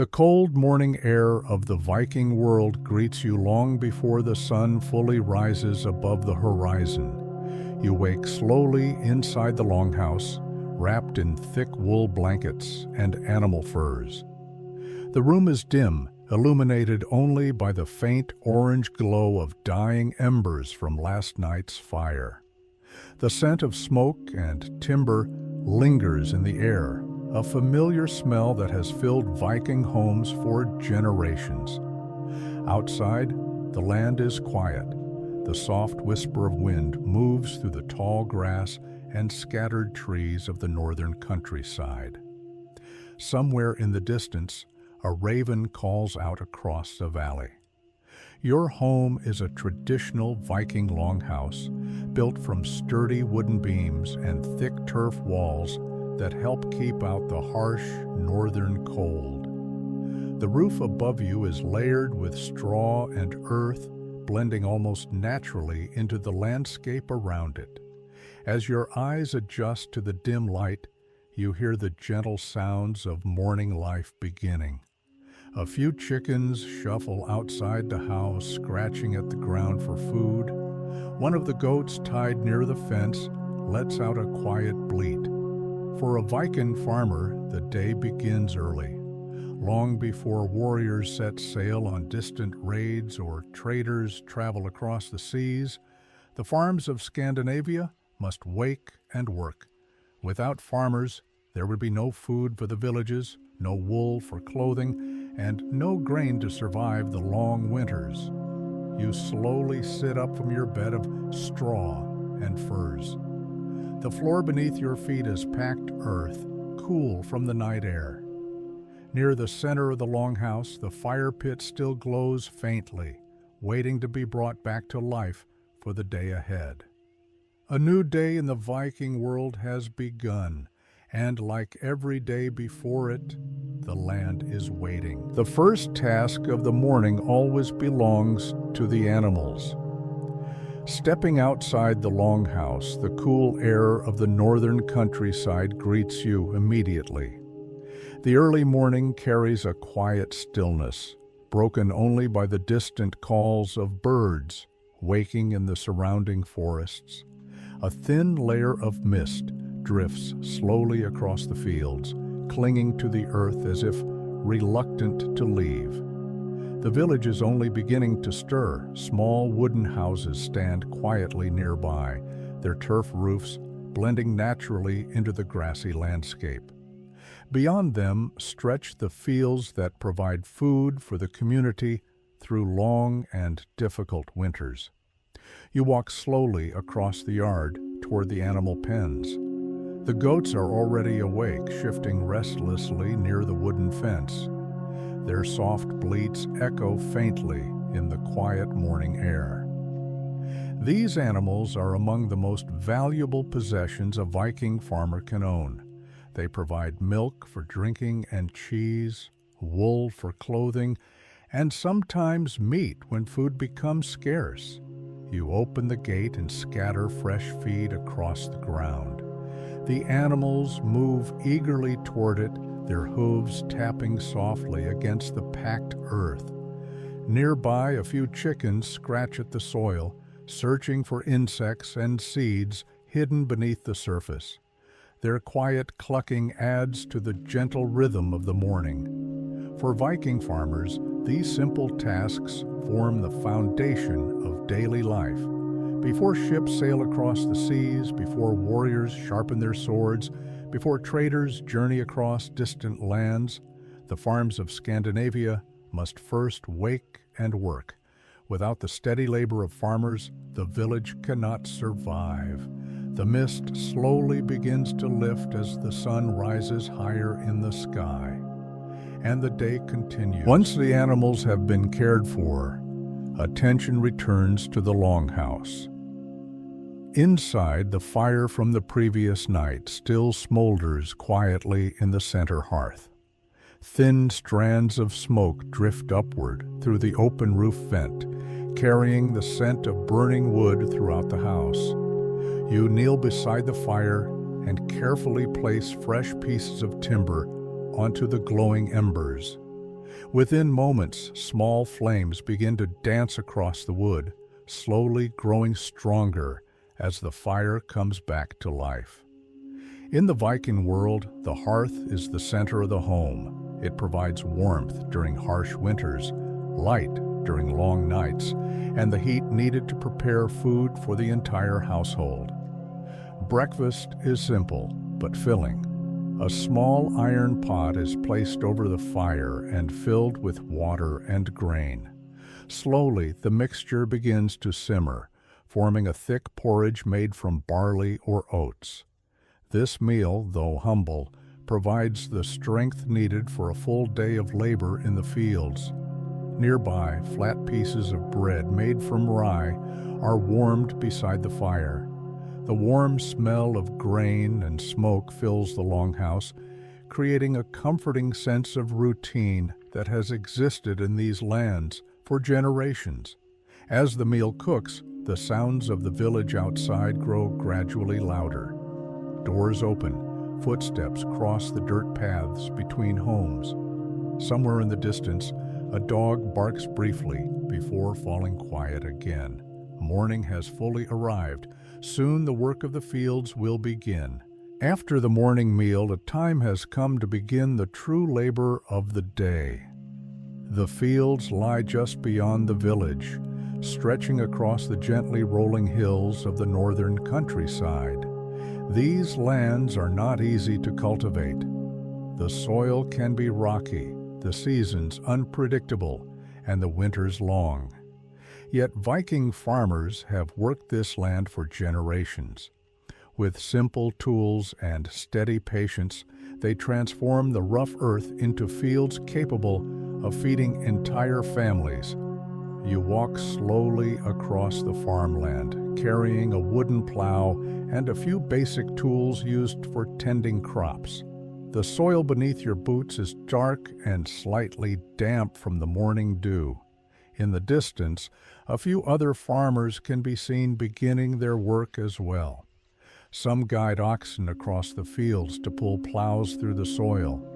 The cold morning air of the Viking world greets you long before the sun fully rises above the horizon. You wake slowly inside the longhouse, wrapped in thick wool blankets and animal furs. The room is dim, illuminated only by the faint orange glow of dying embers from last night's fire. The scent of smoke and timber lingers in the air, a familiar smell that has filled Viking homes for generations. Outside, the land is quiet. The soft whisper of wind moves through the tall grass and scattered trees of the northern countryside. Somewhere in the distance, a raven calls out across the valley. Your home is a traditional Viking longhouse, built from sturdy wooden beams and thick turf walls that help keep out the harsh northern cold. The roof above you is layered with straw and earth, blending almost naturally into the landscape around it. As your eyes adjust to the dim light, you hear the gentle sounds of morning life beginning. A few chickens shuffle outside the house, scratching at the ground for food. One of the goats tied near the fence lets out a quiet bleat. For a Viking farmer, the day begins early. Long before warriors set sail on distant raids or traders travel across the seas, the farms of Scandinavia must wake and work. Without farmers, there would be no food for the villages, no wool for clothing, and no grain to survive the long winters. You slowly sit up from your bed of straw and furs. The floor beneath your feet is packed earth, cool from the night air. Near the center of the longhouse, the fire pit still glows faintly, waiting to be brought back to life for the day ahead. A new day in the Viking world has begun, and like every day before it, the land is waiting. The first task of the morning always belongs to the animals. Stepping outside the longhouse, the cool air of the northern countryside greets you immediately. The early morning carries a quiet stillness, broken only by the distant calls of birds waking in the surrounding forests. A thin layer of mist drifts slowly across the fields, clinging to the earth as if reluctant to leave. The village is only beginning to stir. Small wooden houses stand quietly nearby, their turf roofs blending naturally into the grassy landscape. Beyond them stretch the fields that provide food for the community through long and difficult winters. You walk slowly across the yard toward the animal pens. The goats are already awake, shifting restlessly near the wooden fence. Their soft bleats echo faintly in the quiet morning air. These animals are among the most valuable possessions a Viking farmer can own. They provide milk for drinking and cheese, wool for clothing, and sometimes meat when food becomes scarce. You open the gate and scatter fresh feed across the ground. The animals move eagerly toward it, their hooves tapping softly against the packed earth. Nearby, a few chickens scratch at the soil, searching for insects and seeds hidden beneath the surface. Their quiet clucking adds to the gentle rhythm of the morning. For Viking farmers, these simple tasks form the foundation of daily life. Before ships sail across the seas, before warriors sharpen their swords, before traders journey across distant lands, the farms of Scandinavia must first wake and work. Without the steady labor of farmers, the village cannot survive. The mist slowly begins to lift as the sun rises higher in the sky, and the day continues. Once the animals have been cared for, attention returns to the longhouse. Inside, the fire from the previous night still smolders quietly in the center hearth. Thin strands of smoke drift upward through the open roof vent, carrying the scent of burning wood throughout the house. You kneel beside the fire and carefully place fresh pieces of timber onto the glowing embers. Within moments, small flames begin to dance across the wood, slowly growing stronger as the fire comes back to life. In the Viking world, the hearth is the center of the home. It provides warmth during harsh winters, light during long nights, and the heat needed to prepare food for the entire household. Breakfast is simple but filling. A small iron pot is placed over the fire and filled with water and grain. Slowly, the mixture begins to simmer, forming a thick porridge made from barley or oats. This meal, though humble, provides the strength needed for a full day of labor in the fields. Nearby, flat pieces of bread made from rye are warmed beside the fire. The warm smell of grain and smoke fills the longhouse, creating a comforting sense of routine that has existed in these lands for generations. As the meal cooks, the sounds of the village outside grow gradually louder. Doors open, footsteps cross the dirt paths between homes. Somewhere in the distance, a dog barks briefly before falling quiet again. Morning has fully arrived. Soon the work of the fields will begin. After the morning meal, a time has come to begin the true labor of the day. The fields lie just beyond the village, stretching across the gently rolling hills of the northern countryside. These lands are not easy to cultivate. The soil can be rocky, the seasons unpredictable, and the winters long. Yet Viking farmers have worked this land for generations. With simple tools and steady patience, they transform the rough earth into fields capable of feeding entire families. You walk slowly across the farmland, carrying a wooden plow and a few basic tools used for tending crops. The soil beneath your boots is dark and slightly damp from the morning dew. In the distance, a few other farmers can be seen beginning their work as well. Some guide oxen across the fields to pull plows through the soil.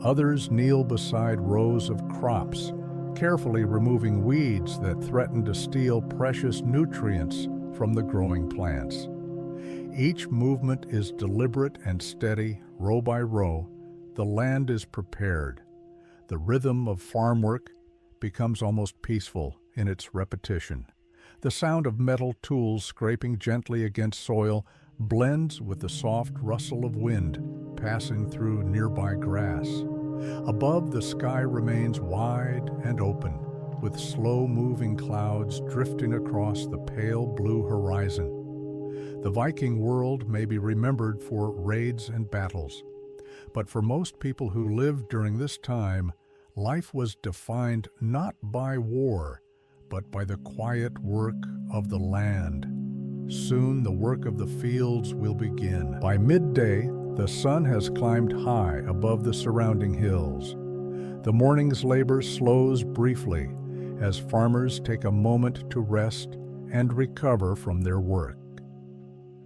Others kneel beside rows of crops, carefully removing weeds that threaten to steal precious nutrients from the growing plants. Each movement is deliberate and steady, row by row. The land is prepared. The rhythm of farm work becomes almost peaceful in its repetition. The sound of metal tools scraping gently against soil blends with the soft rustle of wind passing through nearby grass. Above, the sky remains wide and open, with slow-moving clouds drifting across the pale blue horizon. The Viking world may be remembered for raids and battles, but for most people who lived during this time, life was defined not by war, but by the quiet work of the land. Soon the work of the fields will begin. By midday, the sun has climbed high above the surrounding hills. The morning's labor slows briefly as farmers take a moment to rest and recover from their work.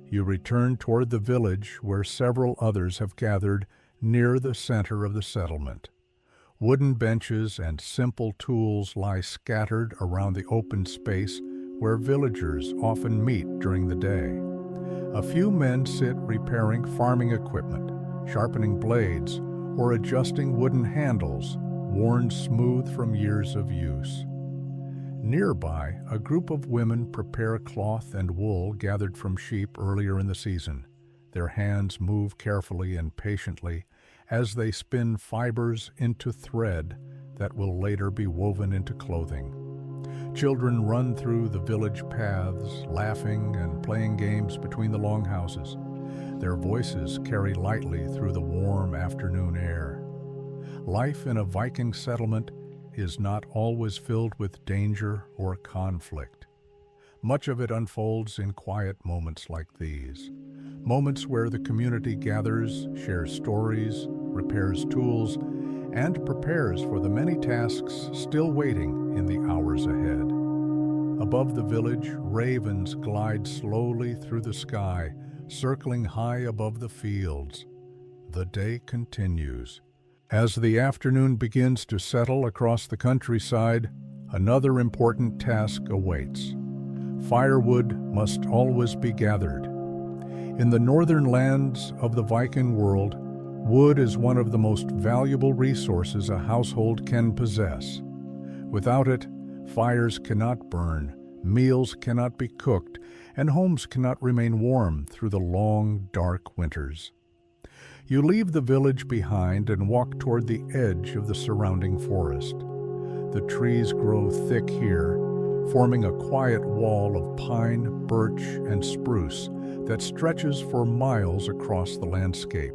You return toward the village where several others have gathered near the center of the settlement. Wooden benches and simple tools lie scattered around the open space where villagers often meet during the day. A few men sit repairing farming equipment, sharpening blades, or adjusting wooden handles worn smooth from years of use. Nearby, a group of women prepare cloth and wool gathered from sheep earlier in the season. Their hands move carefully and patiently as they spin fibers into thread that will later be woven into clothing. Children run through the village paths, laughing and playing games between the longhouses. Their voices carry lightly through the warm afternoon air. Life in a Viking settlement is not always filled with danger or conflict. Much of it unfolds in quiet moments like these. Moments where the community gathers, shares stories, repairs tools, and prepares for the many tasks still waiting in the hours ahead. Above the village, ravens glide slowly through the sky, circling high above the fields. The day continues. As the afternoon begins to settle across the countryside, another important task awaits. Firewood must always be gathered. In the northern lands of the Viking world, wood is one of the most valuable resources a household can possess. Without it, fires cannot burn, meals cannot be cooked, and homes cannot remain warm through the long, dark winters. You leave the village behind and walk toward the edge of the surrounding forest. The trees grow thick here, forming a quiet wall of pine, birch, and spruce that stretches for miles across the landscape.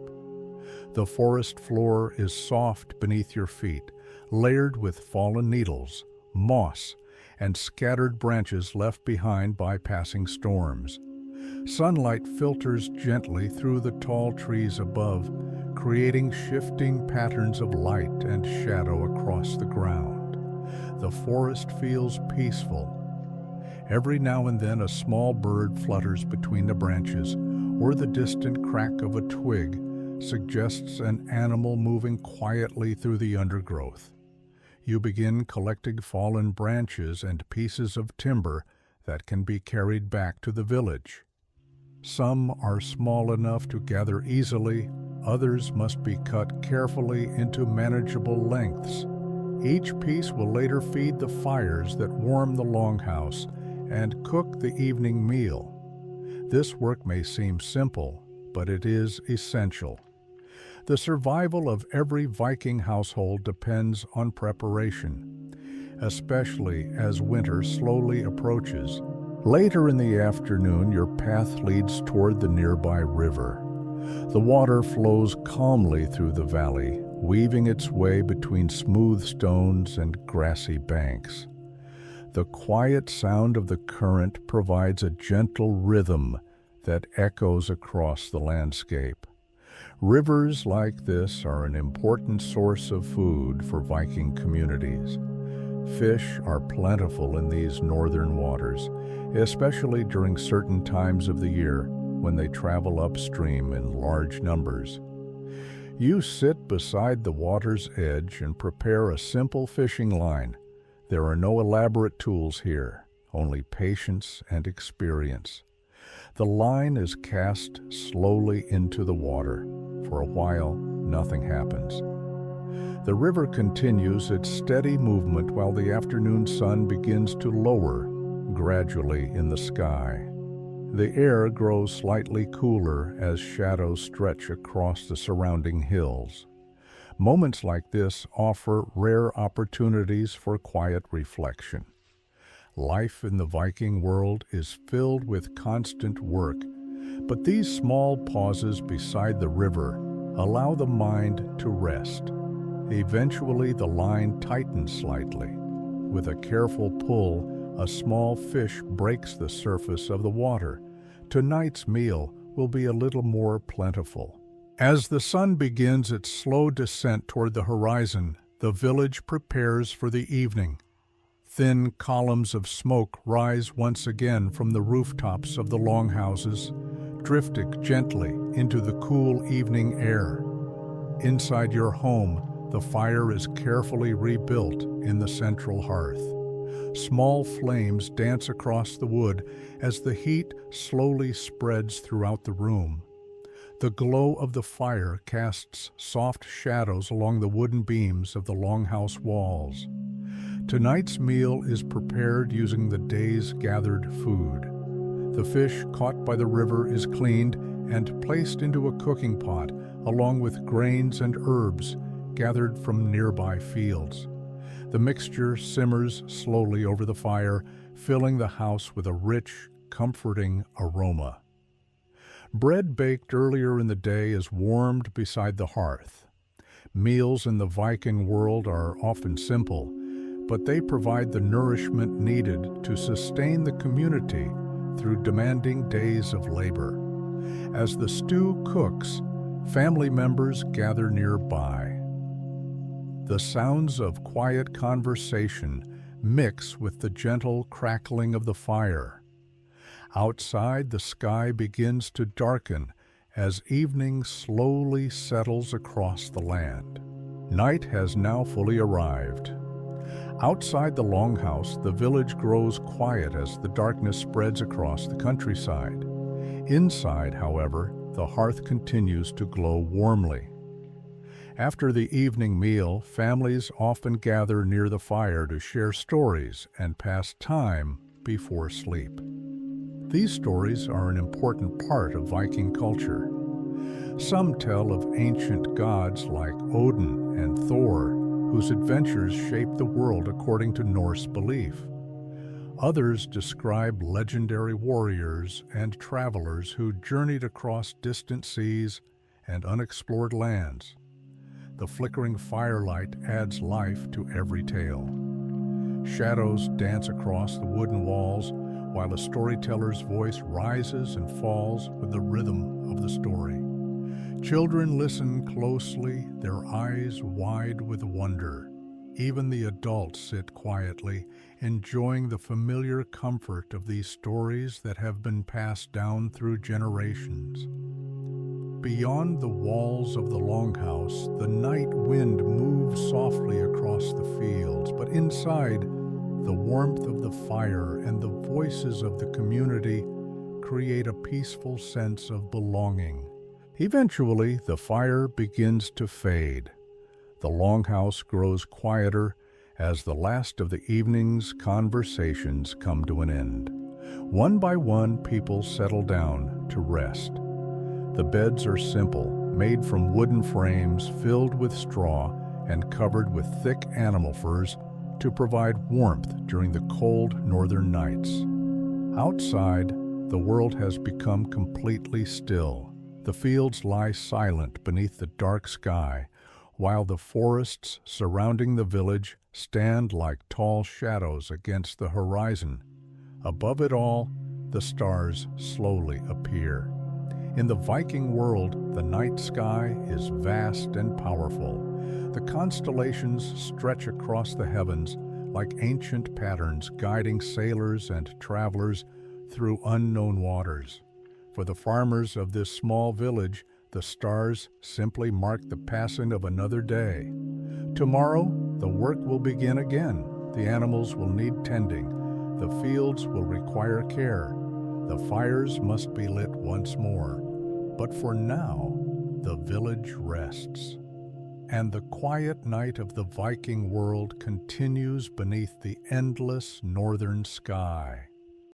The forest floor is soft beneath your feet, layered with fallen needles, moss, and scattered branches left behind by passing storms. Sunlight filters gently through the tall trees above, creating shifting patterns of light and shadow across the ground. The forest feels peaceful. Every now and then a small bird flutters between the branches, or the distant crack of a twig suggests an animal moving quietly through the undergrowth. You begin collecting fallen branches and pieces of timber that can be carried back to the village. Some are small enough to gather easily, others must be cut carefully into manageable lengths. Each piece will later feed the fires that warm the longhouse and cook the evening meal. This work may seem simple, but it is essential. The survival of every Viking household depends on preparation, especially as winter slowly approaches. Later in the afternoon, your path leads toward the nearby river. The water flows calmly through the valley, weaving its way between smooth stones and grassy banks. The quiet sound of the current provides a gentle rhythm that echoes across the landscape. Rivers like this are an important source of food for Viking communities. Fish are plentiful in these northern waters, especially during certain times of the year when they travel upstream in large numbers. You sit beside the water's edge and prepare a simple fishing line. There are no elaborate tools here, only patience and experience. The line is cast slowly into the water. For a while, nothing happens. The river continues its steady movement while the afternoon sun begins to lower gradually in the sky. The air grows slightly cooler as shadows stretch across the surrounding hills. Moments like this offer rare opportunities for quiet reflection. Life in the Viking world is filled with constant work, but these small pauses beside the river allow the mind to rest. Eventually, the line tightens slightly. With a careful pull, a small fish breaks the surface of the water. Tonight's meal will be a little more plentiful. As the sun begins its slow descent toward the horizon, the village prepares for the evening. Thin columns of smoke rise once again from the rooftops of the longhouses, drifting gently into the cool evening air. Inside your home, the fire is carefully rebuilt in the central hearth. Small flames dance across the wood as the heat slowly spreads throughout the room. The glow of the fire casts soft shadows along the wooden beams of the longhouse walls. Tonight's meal is prepared using the day's gathered food. The fish caught by the river is cleaned and placed into a cooking pot, along with grains and herbs gathered from nearby fields. The mixture simmers slowly over the fire, filling the house with a rich, comforting aroma. Bread baked earlier in the day is warmed beside the hearth. Meals in the Viking world are often simple, but they provide the nourishment needed to sustain the community through demanding days of labor. As the stew cooks, family members gather nearby. The sounds of quiet conversation mix with the gentle crackling of the fire. Outside, the sky begins to darken as evening slowly settles across the land. Night has now fully arrived. Outside the longhouse, the village grows quiet as the darkness spreads across the countryside. Inside, however, the hearth continues to glow warmly. After the evening meal, families often gather near the fire to share stories and pass time before sleep. These stories are an important part of Viking culture. Some tell of ancient gods like Odin and Thor, whose adventures shaped the world according to Norse belief. Others describe legendary warriors and travelers who journeyed across distant seas and unexplored lands. The flickering firelight adds life to every tale. Shadows dance across the wooden walls, while a storyteller's voice rises and falls with the rhythm of the story. Children listen closely, their eyes wide with wonder. Even the adults sit quietly, enjoying the familiar comfort of these stories that have been passed down through generations. Beyond the walls of the longhouse, the night wind moves softly across the fields, but inside, the warmth of the fire and the voices of the community create a peaceful sense of belonging. Eventually, the fire begins to fade. The longhouse grows quieter as the last of the evening's conversations come to an end. One by one, people settle down to rest. The beds are simple, made from wooden frames filled with straw and covered with thick animal furs to provide warmth during the cold northern nights. Outside, the world has become completely still. The fields lie silent beneath the dark sky, while the forests surrounding the village stand like tall shadows against the horizon. Above it all, the stars slowly appear. In the Viking world, the night sky is vast and powerful. The constellations stretch across the heavens like ancient patterns guiding sailors and travelers through unknown waters. For the farmers of this small village, the stars simply mark the passing of another day. Tomorrow, the work will begin again. The animals will need tending. The fields will require care. The fires must be lit once more. But for now, the village rests. And the quiet night of the Viking world continues beneath the endless northern sky.